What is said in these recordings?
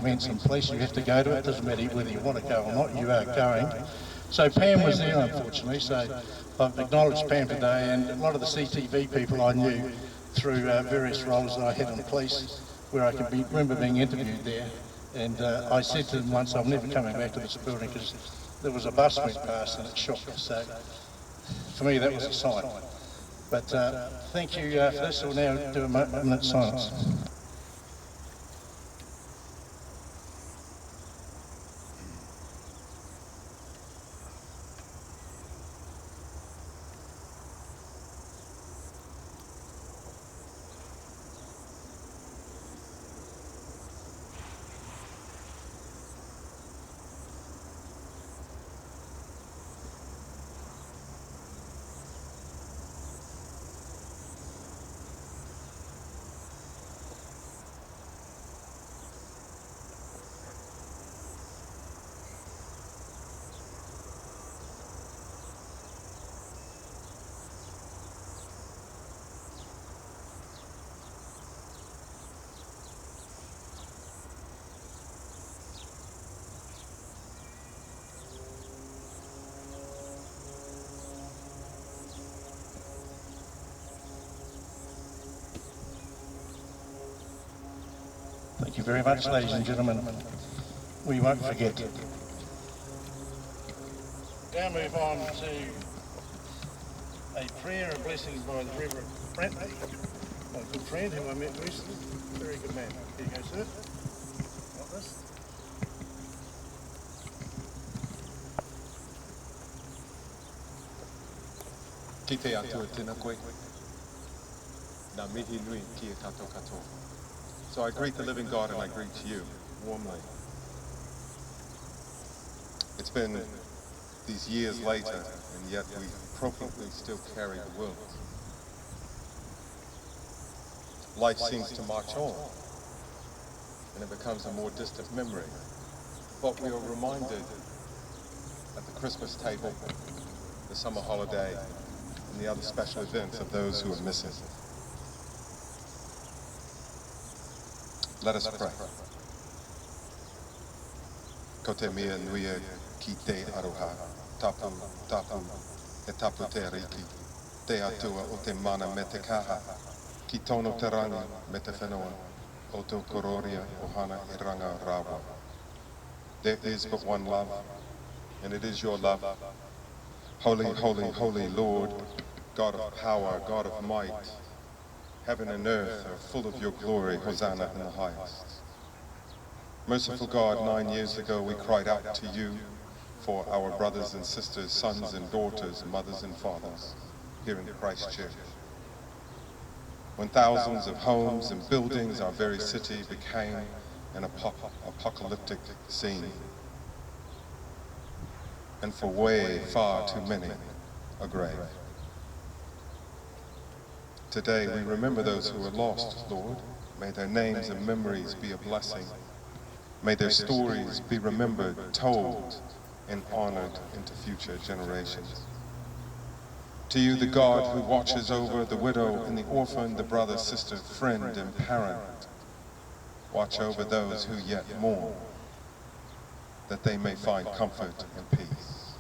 events and places you have to go to. It doesn't matter whether you want to go or not, you are going. So Pam was there, unfortunately, so I've acknowledged Pam today, and a lot of the CTV people I knew through various roles that I had in the police, where I can remember being interviewed there, and I said to them once, I'm never coming back to this building because there was a bus went past and it shook, so for me that was a sign. But thank you for this. We'll now do a minute's silence. Thank you very much, ladies and gentlemen. We won't forget. Now move on to a prayer and blessing by the Reverend Brantley, my good friend whom I met recently. Very good man. Here you go, sir. Like this. Ki te atua tēnā koe, nā mihi nui ki e tātou katoa. So I greet the living God and I greet you warmly. It's been these years later, and yet we appropriately still carry the world. Life seems to march on, and it becomes a more distant memory. But we are reminded at the Christmas table, the summer holiday, and the other special events of those who are missing. Let us pray. Ko te mea nuia ki te aroha, tapu, e tapu te ariki, te atua o te mana me te kaha, ki tono te rangi me te whenua, o tō kororia o hana I ranga rawa. There is but one love, and it is your love. Holy, holy, holy Lord, God of power, God of might, heaven and earth are full of your glory, Hosanna in the highest. Merciful God, 9 years ago we cried out to you for our brothers and sisters, sons and daughters, mothers and fathers here in Christchurch. When thousands of homes and buildings, our very city, became an apocalyptic scene. And for way far too many, a grave. Today we remember those who were lost, Lord. May their names and memories be a blessing. May their stories be remembered, told, and honored into future generations. To you, the God who watches over the widow and the orphan, the brother, sister, friend, and parent, watch over those who yet mourn, that they may find comfort and peace.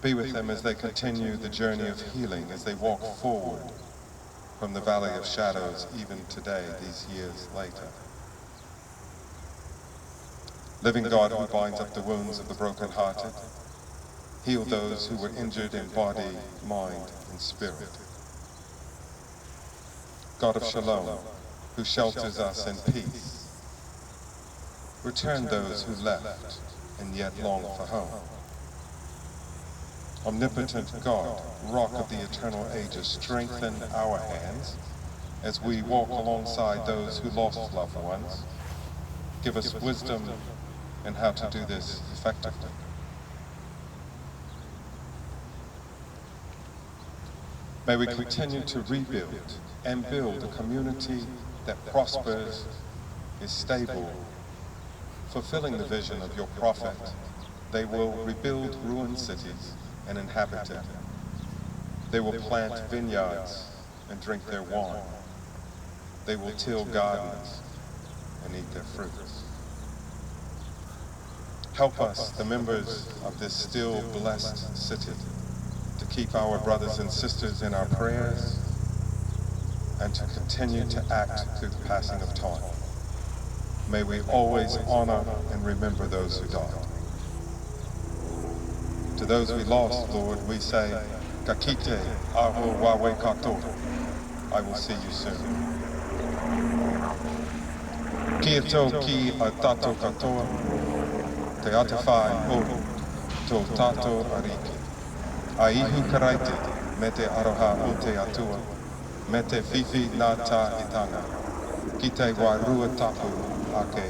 Be with them as they continue the journey of healing, as they walk forward from the valley of shadows, even today, these years later. Living God who binds up the wounds of the brokenhearted, heal those who were injured in body, mind, and spirit. God of Shalom, who shelters us in peace, return those who left and yet long for home. Omnipotent God, Rock of the eternal ages, strengthen our hands as we walk alongside those who lost loved ones. Give us wisdom in how to do this effectively. May we continue to rebuild and build a community that prospers, is stable, fulfilling the vision of your prophet. They will rebuild ruined cities and inhabit it. They will plant vineyards and drink their wine. They will till gardens and eat their fruits. Help us, the members of this still blessed city, to keep our brothers and sisters in our prayers and to continue to act through the passing of time. May we always honor and remember those who died. To those we lost, Lord, we say, ka kite aho wawe katoa. I will see you soon. Kia tau ki a tatou katoa, te atawhai o tō tatou ariki. A ihu karaite me te aroha o te atua, me te whiwhi nā tā i tanga, ki te wairua tapu ake.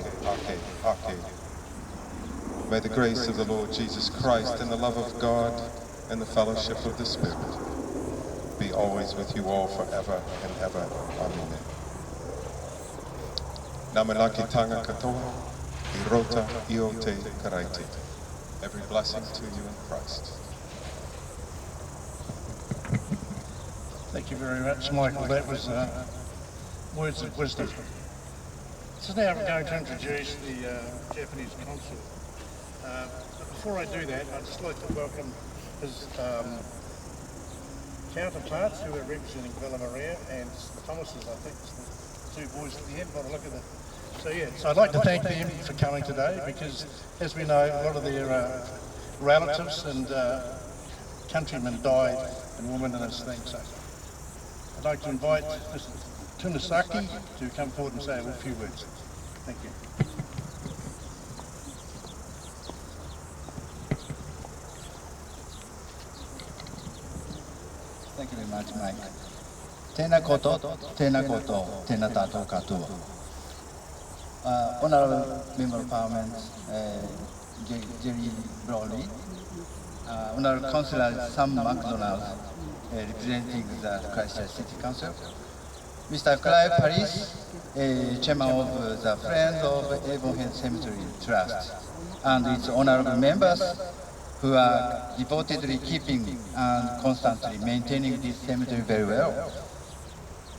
May the grace of the Lord Jesus Christ and the love of God and the fellowship of the Spirit be always with you all forever and ever. Amen. Namalaki tanga katoa, I rota I o te karaite. Every blessing to you in Christ. Thank you very much, Michael. That was words of wisdom. So now I'm going to introduce the Japanese consul. But before I do that, I'd just like to welcome his counterparts who are representing Villa Maria and Thomas's, I think, the two boys at the end, by the look of it. So yeah, so I'd like to thank them for coming today because, as we know, a lot of their relatives and countrymen died and women in this thing. So I'd like to invite Mr. Tunisaki to come forward and say a few words. Thank you. Thank you very much, Mike. Tēnā koto, tēnā tātou katoa. Honourable Member of Parliament, Jerry Brolly, Honourable Councillor Sam MacDonald, representing the Christchurch City Council, Mr. Clive Paris, Chairman of the Friends of Avonhead Cemetery Trust, and its honourable members who are devotedly keeping and constantly maintaining this cemetery very well,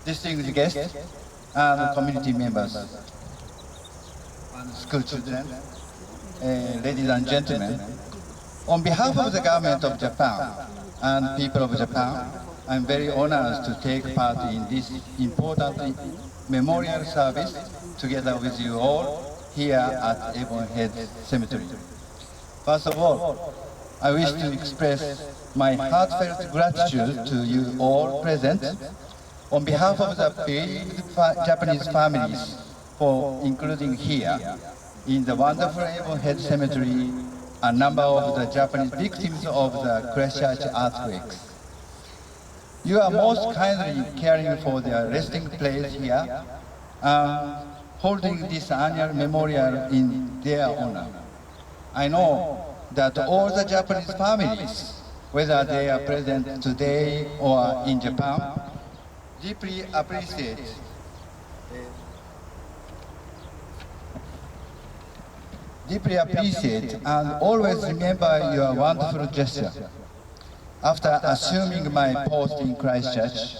distinguished guests and community members, and school children, ladies and gentlemen. On behalf of the government of Japan and people of Japan, I'm very honored to take part in this important memorial service together with you all here at Avonhead Cemetery. First of all, I wish to express my heartfelt gratitude to you all present on behalf of the bereaved Japanese families for including here in the wonderful Avonhead Cemetery a number of the Japanese victims of the Christchurch earthquakes. You are most kindly caring for their resting place here and holding this annual memorial in their honor. I know that all the Japanese families, whether they are present today or in Japan, deeply appreciate and always remember your wonderful gesture. After assuming my post in Christchurch,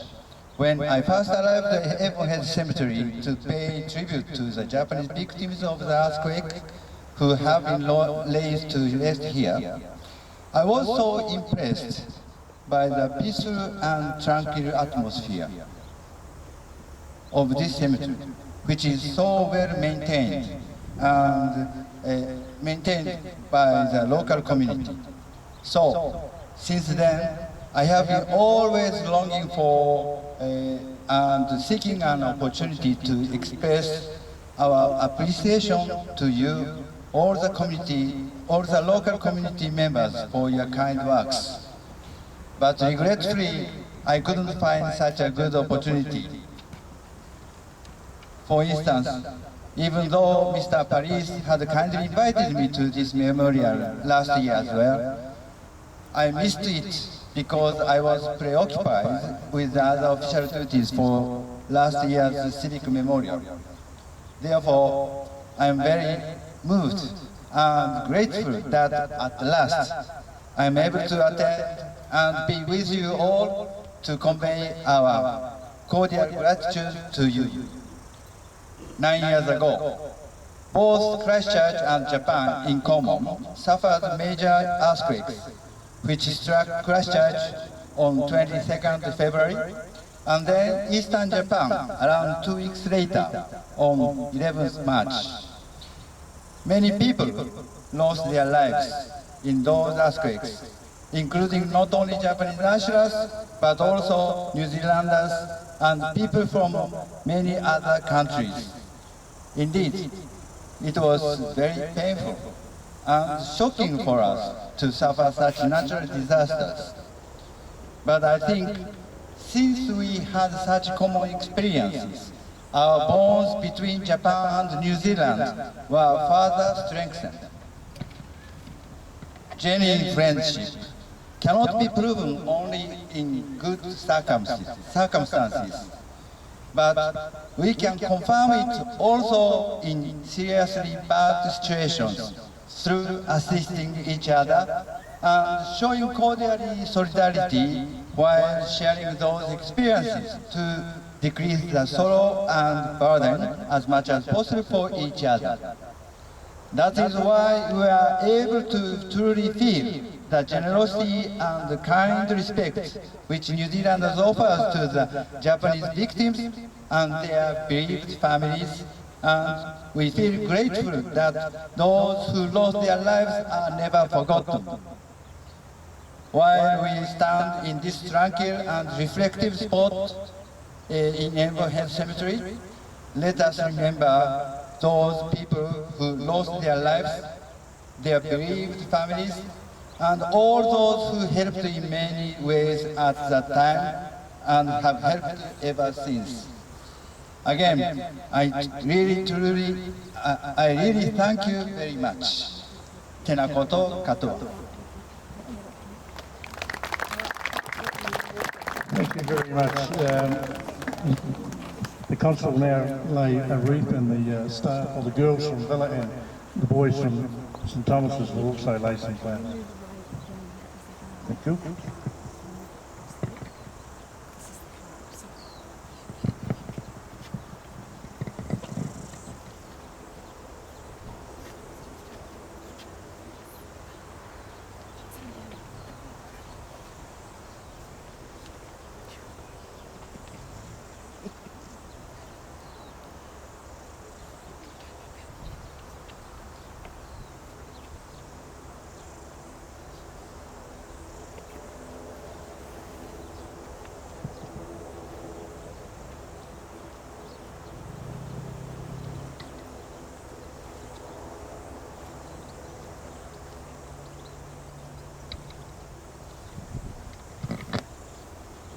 when I first arrived at Avonhead Cemetery to pay tribute to the Japanese victims of the earthquake who have been laid to rest here, I was so impressed by the peaceful and tranquil atmosphere of this cemetery, which is so well maintained and maintained by the local community. So, since then, I have been always longing for and seeking an opportunity to express our appreciation to you, all the local community members for your kind works. But regretfully, I couldn't find such a good opportunity. For instance, even though Mr. Paris had kindly invited me to this memorial last year as well, I missed it because I was preoccupied with the other official duties for last year's civic memorial. Therefore, I am very moved and grateful that at last I am able to attend and be with you all to convey our cordial gratitude to you. 9 years ago. Both Christchurch and Japan in common suffered major earthquakes, which struck Christchurch on 22nd February, and then Eastern Japan around 2 weeks later on 11th March. Many people lost their lives in those earthquakes, including not only Japanese nationals, but also New Zealanders and people from many other countries. Indeed, it was very painful and shocking for us to suffer such natural disasters. But I think since we had such common experiences, our bonds between Japan and New Zealand were further strengthened. Genuine friendship cannot be proven only in good circumstances, but we can confirm it also in seriously bad situations through assisting each other and showing cordial solidarity while sharing those experiences to decrease the sorrow and burden as much as possible for each other. That is why we are able to truly feel the generosity and the kind respect which New Zealanders offer to the Japanese victims and their bereaved families, and we feel grateful that those who lost their lives are never forgotten. While we stand in this tranquil and reflective spot in Avonhead Cemetery, let us remember those people who lost their lives, their bereaved families, and all those who helped in many ways at that time and have helped ever since. Again, I really thank you very much. Tēnā koutou katoa. Thank you very much. The consul will now lay a wreath, and the staff, or the girls from Villa and the boys from St Thomas's will also lay some flowers. Thank you.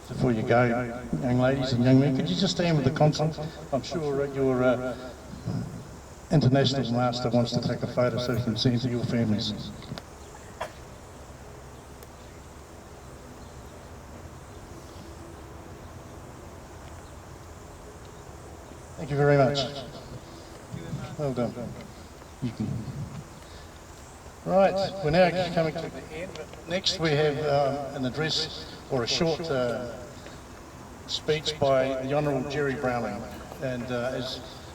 Before you go, young ladies and young men, could you just stand with the consul? I'm sure your international master wants to take a photo so he can send to your families. Thank you very much. Well done. You can. Right, we're now coming to the end. Next we have an address or a short speech by the Honourable Jerry Browning. And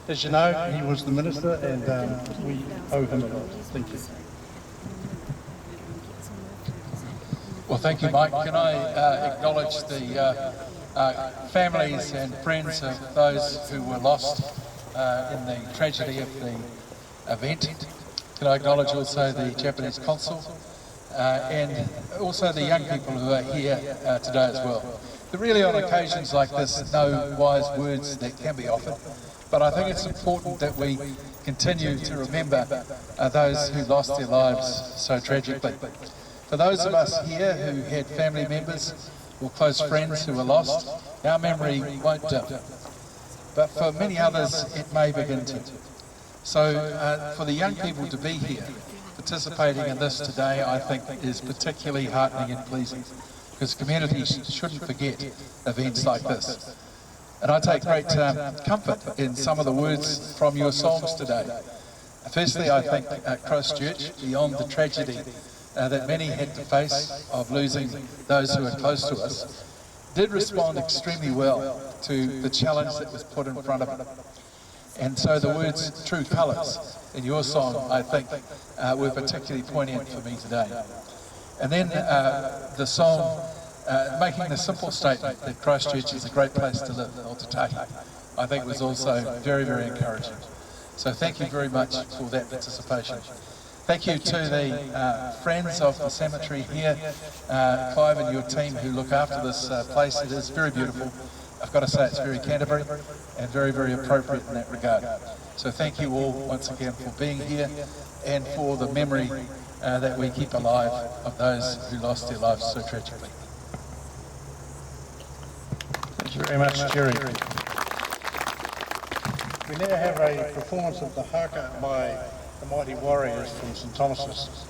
as you know, he was the Minister, and we owe him a lot. Thank you. Well, thank you, Mike. Can I acknowledge the families and friends of those who were lost in the tragedy of the event? Can I acknowledge also the Japanese consul and also the young people who are here today as well. There really on occasions like this, no wise words that can be offered, but I think it's important that we continue to remember those who lost their lives so tragically. For those of us here who had family members or close friends who were lost, our memory won't dim, but for many others it may begin to. So for the young people to be here participating in this today, I think is particularly heartening and pleasing, because communities shouldn't forget events like this. And I take great comfort in some of the words from your songs today. Firstly, I think Christchurch, beyond the tragedy that many had to face of losing those who are close to us, did respond extremely well to the challenge that was put in front of it. And so the words "true colours" in your song, I think, were particularly poignant for me today. And then the song making the simple statement that Christchurch is a great place to live, Aotearoa, I think was also very, very encouraging. So thank you very much for that participation. Thank you to the friends of the cemetery here, Clive and your team who look after this place. It is very beautiful. I've got to say it's very Canterbury and very, very appropriate in that regard. So thank you all once again for being here and for the memory that we keep alive of those who lost their lives so tragically. Thank you very much, Jerry. We now have a performance of the haka by the Mighty Warriors from St Thomas's.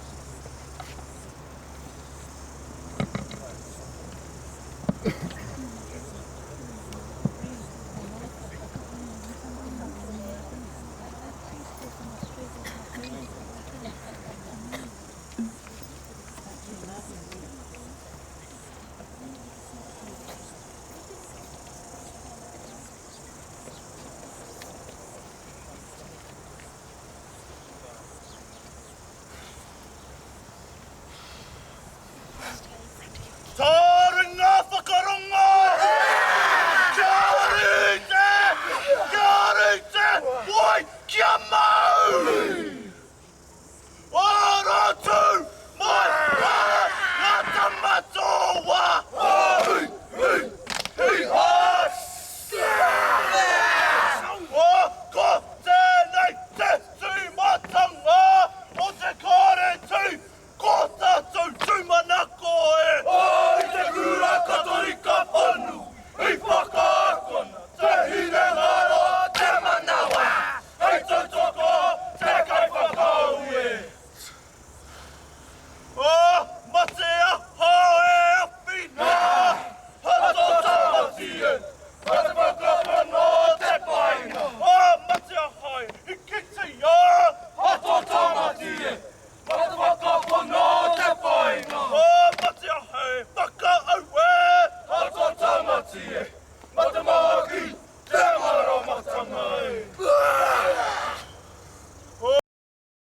Yeah.